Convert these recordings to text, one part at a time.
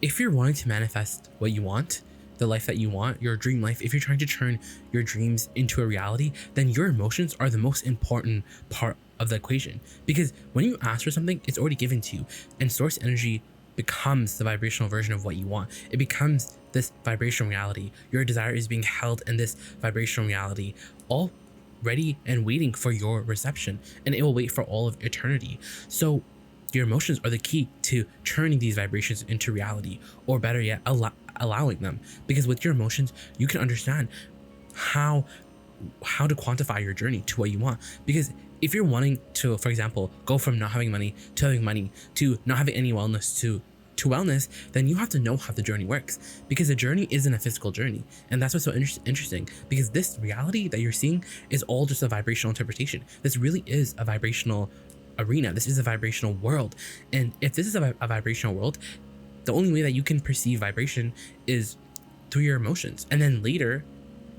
if you're wanting to manifest what you want, the life that you want, your dream life, if you're trying to turn your dreams into a reality, then your emotions are the most important part of the equation. Because when you ask for something, it's already given to you, and source energy becomes the vibrational version of what you want. It becomes this vibrational reality. Your desire is being held in this vibrational reality, all ready and waiting for your reception, and it will wait for all of eternity. So your emotions are the key to turning these vibrations into reality, or better yet, allowing them. Because with your emotions, you can understand how to quantify your journey to what you want. Because if you're wanting to, for example, go from not having money to having money to not having any wellness to wellness, then you have to know how the journey works, because the journey isn't a physical journey. And that's what's so interesting, because this reality that you're seeing is all just a vibrational interpretation. This really is a vibrational arena. This is a vibrational world. And if this is a vibrational world, the only way that you can perceive vibration is through your emotions. And then later,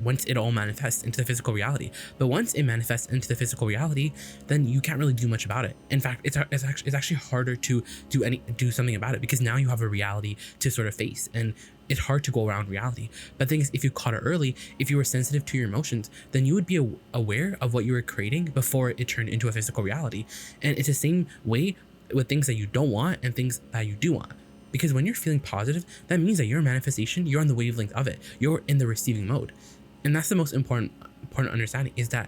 once it all manifests into the physical reality. But once it manifests into the physical reality, then you can't really do much about it. In fact, it's actually harder to do something about it, because now you have a reality to sort of face, and it's hard to go around reality. But the thing is, if you caught it early, if you were sensitive to your emotions, then you would be aware of what you were creating before it turned into a physical reality. And it's the same way with things that you don't want and things that you do want. Because when you're feeling positive, that means that your manifestation, you're on the wavelength of it. You're in the receiving mode. And that's the most important understanding, is that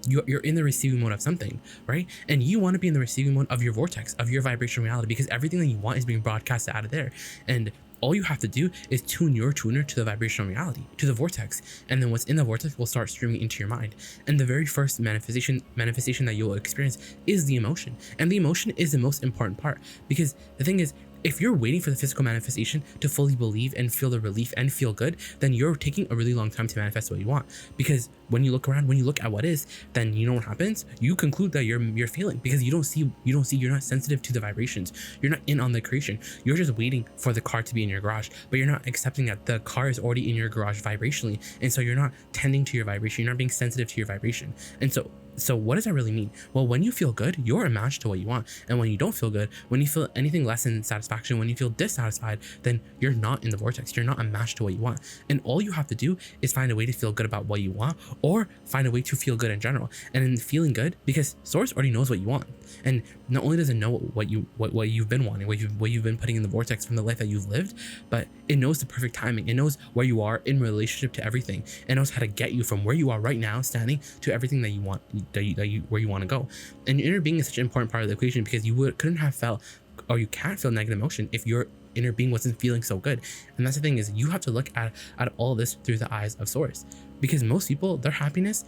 you're in the receiving mode of something, right? And you want to be in the receiving mode of your vortex, of your vibrational reality, because everything that you want is being broadcasted out of there. And all you have to do is tune your tuner to the vibrational reality, to the vortex. And then what's in the vortex will start streaming into your mind. And the very first manifestation that you will experience is the emotion. And the emotion is the most important part, because the thing is, if you're waiting for the physical manifestation to fully believe and feel the relief and feel good, then you're taking a really long time to manifest what you want. Because when you look around, when you look at what is, then you know what happens? You conclude that you're feeling, because you're not sensitive to the vibrations. You're not in on the creation. You're just waiting for the car to be in your garage, but you're not accepting that the car is already in your garage vibrationally. And so you're not tending to your vibration. You're not being sensitive to your vibration. And so what does that really mean? Well, when you feel good, you're a match to what you want. And when you don't feel good, when you feel anything less than satisfaction, when you feel dissatisfied, then you're not in the vortex. You're not a match to what you want. And all you have to do is find a way to feel good about what you want, or find a way to feel good in general. And in feeling good, because source already knows what you want. And not only does it know what you've been wanting, what you've been putting in the vortex from the life that you've lived, but it knows the perfect timing. It knows where you are in relationship to everything. It knows how to get you from where you are right now, standing, to everything that you want, where you want to go. And your inner being is such an important part of the equation, because you couldn't have felt, or you can't feel negative emotion if your inner being wasn't feeling so good. And that's the thing, is you have to look at all this through the eyes of source, because most people, their happiness,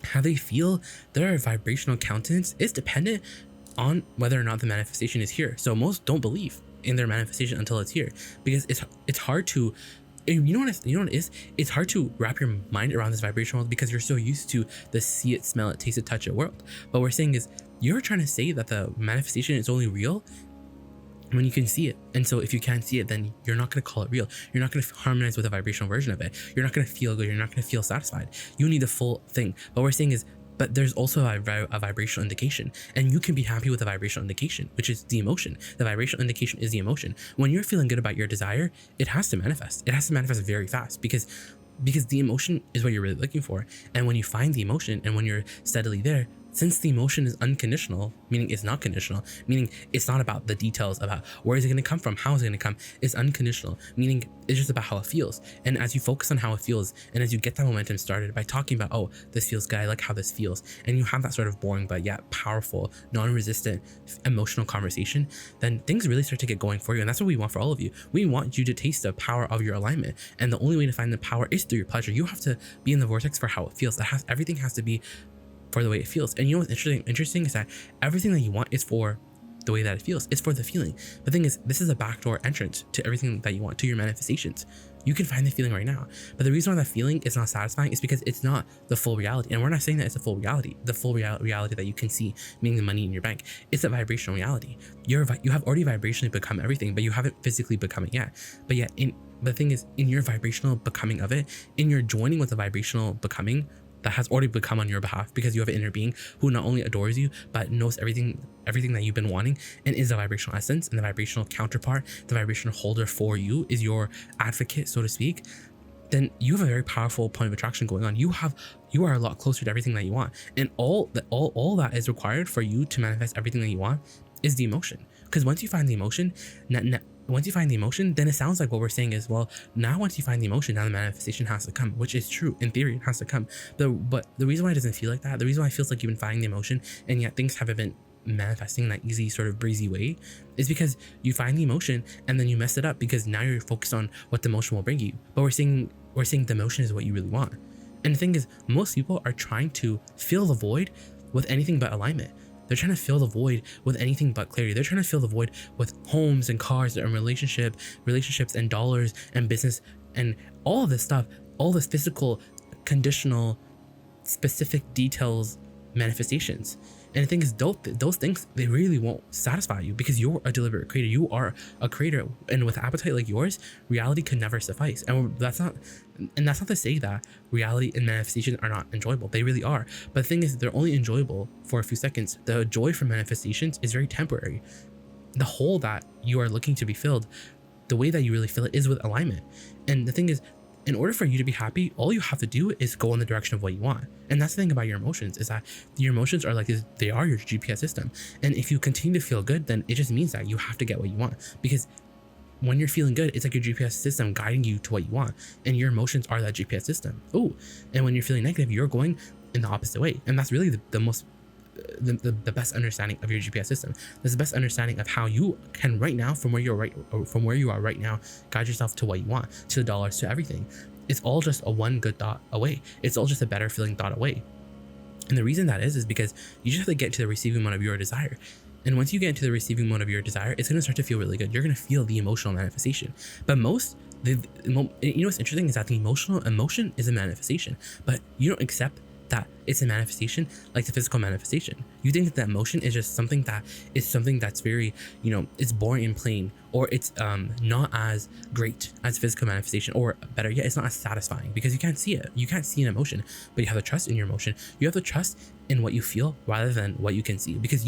how they feel, their vibrational countenance is dependent on whether or not the manifestation is here. So most don't believe in their manifestation until it's here, because it's hard to, you know what it is? It's hard to wrap your mind around this vibrational world, because you're so used to the see it, smell it, taste it, touch it world. But what we're saying is, you're trying to say that the manifestation is only real when you can see it. And so if you can't see it, then you're not going to call it real. You're not going to harmonize with a vibrational version of it. You're not going to feel good. You're not going to feel satisfied. You need the full thing. What we're saying is, but there's also a vibrational indication, and you can be happy with a vibrational indication, which is the emotion. The vibrational indication is the emotion. When you're feeling good about your desire, it has to manifest. It has to manifest very fast, because the emotion is what you're really looking for. And when you find the emotion, and when you're steadily there, since the emotion is unconditional, meaning it's not conditional, meaning it's not about the details about where is it going to come from, how is it going to come, it's unconditional, meaning it's just about how it feels. And as you focus on how it feels, and as you get that momentum started by talking about, oh, this feels good, I like how this feels, and you have that sort of boring but yet powerful, non-resistant emotional conversation, then things really start to get going for you. And that's what we want for all of you. We want you to taste the power of your alignment, and the only way to find the power is through your pleasure. You have to be in the vortex for how it feels. Everything has to be for the way it feels. And you know what's interesting is that everything that you want is for the way that it feels. It's for the feeling. The thing is, this is a backdoor entrance to everything that you want, to your manifestations. You can find the feeling right now, but the reason why that feeling is not satisfying is because it's not the full reality. And we're not saying that it's the full reality. The full reality that you can see, meaning the money in your bank, it's a vibrational reality. You have already vibrationally become everything, but you haven't physically become it yet. But the thing is, in your vibrational becoming of it, in your joining with the vibrational becoming that has already become on your behalf, because you have an inner being who not only adores you but knows everything that you've been wanting and is the vibrational essence, and the vibrational counterpart, the vibrational holder for you, is your advocate, so to speak. Then you have a very powerful point of attraction going on. You are a lot closer to everything that you want, and all that is required for you to manifest everything that you want is the emotion. Because once you find the emotion, then it sounds like what we're saying is, well, now once you find the emotion, now the manifestation has to come, which is true. In theory, it has to come. But the reason why it doesn't feel like that, the reason why it feels like you've been finding the emotion and yet things haven't been manifesting in that easy, sort of breezy way, is because you find the emotion and then you mess it up, because now you're focused on what the emotion will bring you. But we're saying the emotion is what you really want. And the thing is, most people are trying to fill the void with anything but alignment. They're trying to fill the void with anything but clarity. They're trying to fill the void with homes and cars and relationships and dollars and business and all of this stuff, all this physical, conditional, specific details, manifestations. And the thing is, those things, they really won't satisfy you, because you're a deliberate creator. You are a creator, and with appetite like yours, reality could never suffice. And that's not to say that reality and manifestation are not enjoyable. They really are. But the thing is, they're only enjoyable for a few seconds. The joy from manifestations is very temporary. The hole that you are looking to be filled, the way that you really feel it, is with alignment. And the thing is, in order for you to be happy, all you have to do is go in the direction of what you want. And that's the thing about your emotions, is that your emotions are like this, they are your GPS system. And if you continue to feel good, then it just means that you have to get what you want. Because when you're feeling good, it's like your GPS system guiding you to what you want. And your emotions are that GPS system. Oh, and when you're feeling negative, you're going in the opposite way. And that's really the best understanding of your GPS system. That's the best understanding of how you can right now, from where you are right now, guide yourself to what you want, to the dollars, to everything. It's all just a one good thought away. It's all just a better feeling thought away. And the reason that is because you just have to get to the receiving mode of your desire. And once you get into the receiving mode of your desire, it's going to start to feel really good. You're going to feel the emotional manifestation. But you know what's interesting is that the emotion is a manifestation, but you don't accept that it's a manifestation like the physical manifestation. You think that the emotion is just something that's very, it's boring and plain, or it's not as great as physical manifestation, or better yet, it's not as satisfying, because you can't see it. You can't see an emotion, but you have to trust in your emotion. You have to trust in what you feel rather than what you can see, because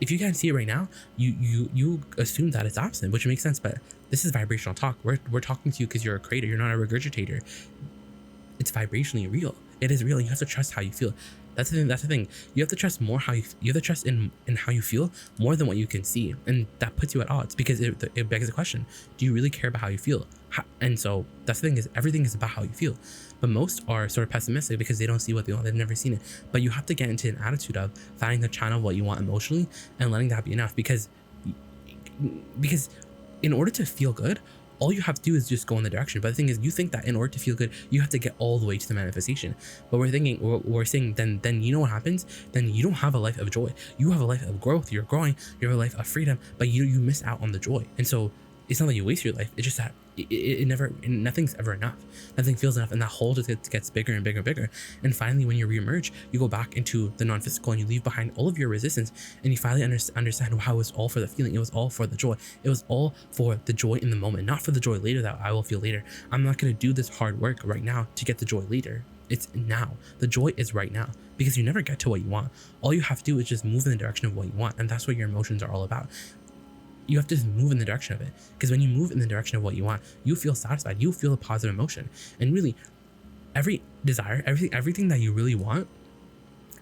if you can't see it right now, you assume that it's absent, which makes sense. But this is vibrational talk. We're talking to you because you're a creator. You're not a regurgitator. It's vibrationally real. It is real. You have to trust how you feel. That's the thing. You have to trust more you have to trust in how you feel more than what you can see, and that puts you at odds, because it begs the question: do you really care about how you feel? And so that's the thing, is everything is about how you feel. But most are sort of pessimistic because they don't see what they want. They've never seen it. But you have to get into an attitude of finding the channel of what you want emotionally and letting that be enough, because in order to feel good, all you have to do is just go in the direction. But the thing is, you think that in order to feel good, you have to get all the way to the manifestation. But we're saying then you know what happens? Then you don't have a life of joy. You have a life of growth. You're growing. You have a life of freedom, but you miss out on the joy. And so it's not that you waste your life. It's just that nothing's ever enough. Nothing feels enough, and that hole just gets bigger and bigger and bigger. And finally, when you reemerge, you go back into the non-physical, and you leave behind all of your resistance, and you finally understand how it was all for the feeling. It was all for the joy. It was all for the joy in the moment, not for the joy later that I will feel later. I'm not going to do this hard work right now to get the joy later. It's now. The joy is right now, because you never get to what you want. All you have to do is just move in the direction of what you want, and that's what your emotions are all about. You have to just move in the direction of it, because when you move in the direction of what you want, you feel satisfied. You feel a positive emotion. And really, every desire, everything that you really want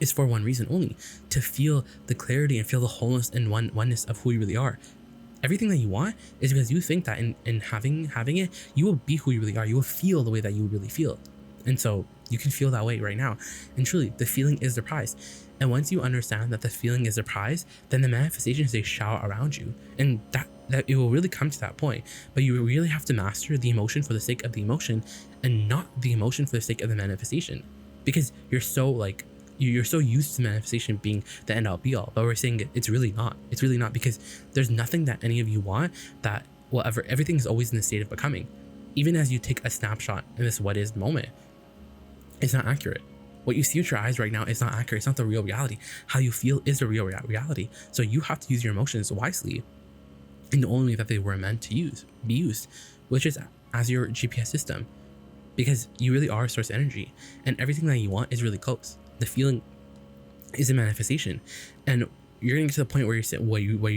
is for one reason only: to feel the clarity and feel the wholeness and oneness of who you really are. Everything that you want is because you think that in having it, you will be who you really are. You will feel the way that you really feel. And so you can feel that way right now. And truly, the feeling is the prize. And once you understand that the feeling is the prize, then the manifestations, they shower around you. And that it will really come to that point. But you really have to master the emotion for the sake of the emotion, and not the emotion for the sake of the manifestation. Because you're so used to manifestation being the end all be all. But we're saying it's really not. It's really not, because there's nothing that any of you want that will ever, everything is always in the state of becoming. Even as you take a snapshot in this what is moment, it's not accurate. What you see with your eyes right now is not accurate. It's not the real reality. How you feel is the real reality. So you have to use your emotions wisely, in the only way that they were meant to be used, which is as your GPS system. because you really are source energy, and everything that you want is really close. The feeling is a manifestation, and you're getting to the point where you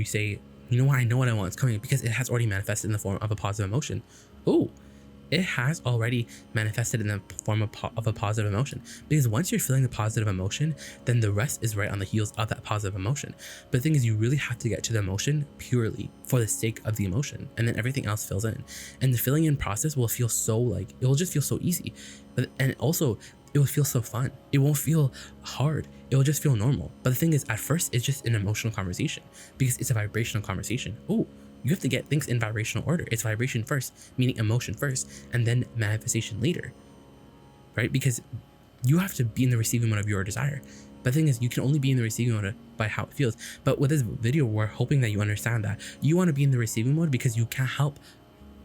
say, you know what, I know what I want, it's coming, because it has already manifested in the form of a positive emotion. Oh, it has already manifested in the form of a positive emotion, because once you're feeling the positive emotion, then the rest is right on the heels of that positive emotion. But the thing is, you really have to get to the emotion purely for the sake of the emotion, and then everything else fills in, and the filling in process will feel so, like, it will just feel so easy. And also, it will feel so fun. It won't feel hard. It will just feel normal. But the thing is, at first, it's just an emotional conversation, because it's a vibrational conversation. Oh, you have to get things in vibrational order. It's vibration first, meaning emotion first, and then manifestation later, right? Because you have to be in the receiving mode of your desire. But the thing is, you can only be in the receiving mode by how it feels. But with this video, we're hoping that you understand that you want to be in the receiving mode because you can't help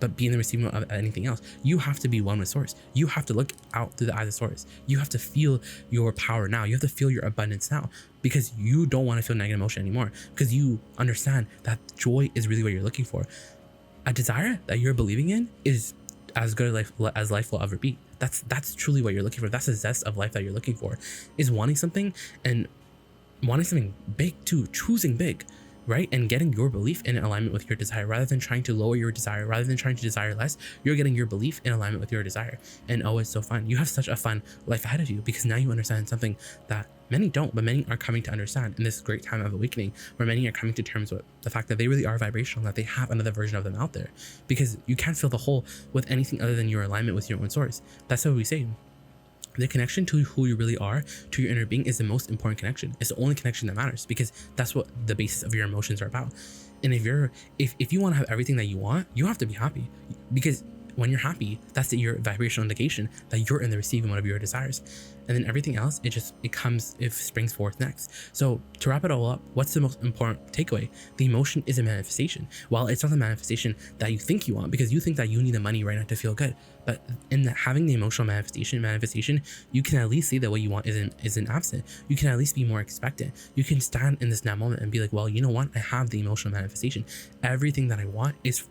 but be in the receiving mode of anything else. You have to be one with source. You have to look out through the eyes of source. You have to feel your power now. You have to feel your abundance now, because you don't want to feel negative emotion anymore, because you understand that joy is really what you're looking for. A desire that you're believing in is as good as life will ever be. That's truly what you're looking for. That's the zest of life that you're looking for, is wanting something, and wanting something big too, choosing big, right? And getting your belief in alignment with your desire, rather than trying to lower your desire, rather than trying to desire less. You're getting your belief in alignment with your desire. And oh, it's so fun. You have such a fun life ahead of you, because now you understand something that many don't, but many are coming to understand in this great time of awakening, where many are coming to terms with the fact that they really are vibrational, that they have another version of them out there, because you can't fill the hole with anything other than your alignment with your own source. That's what we say. The connection to who you really are, to your inner being, is the most important connection. It's the only connection that matters, because that's what the basis of your emotions are about. And if you want to have everything that you want, you have to be happy, because when you're happy, that's your vibrational indication that you're in the receiving mode of your desires. And then everything else, it springs forth next. So to wrap it all up, what's the most important takeaway? The emotion is a manifestation. While it's not the manifestation that you think you want, because you think that you need the money right now to feel good, but in having the emotional manifestation, you can at least see that what you want isn't absent. You can at least be more expectant. You can stand in this now moment and be like, well, you know what? I have the emotional manifestation. Everything that I want is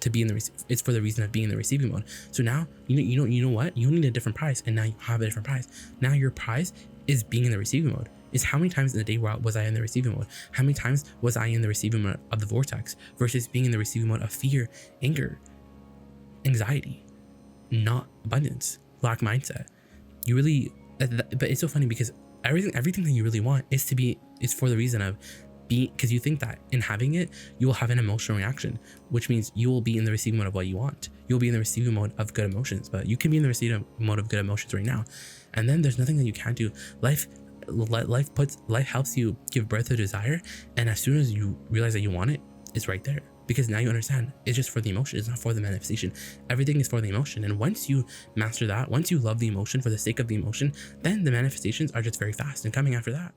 to be in it's for the reason of being in the receiving mode. So now you know what, you need a different prize, and now you have a different prize. Now your prize is being in the receiving mode. Is how many times in the day was I in the receiving mode? How many times was I in the receiving mode of the vortex, versus being in the receiving mode of fear, anger, anxiety, not abundance, lack mindset? You really, but it's so funny, because everything that you really want is for the reason of because you think that in having it, you will have an emotional reaction, which means you will be in the receiving mode of what you want. You'll be in the receiving mode of good emotions, but you can be in the receiving mode of good emotions right now. And then there's nothing that you can't do. Life helps you give birth to desire. And as soon as you realize that you want it, it's right there, because now you understand it's just for the emotion. It's not for the manifestation. Everything is for the emotion. And once you master that, once you love the emotion for the sake of the emotion, then the manifestations are just very fast and coming after that.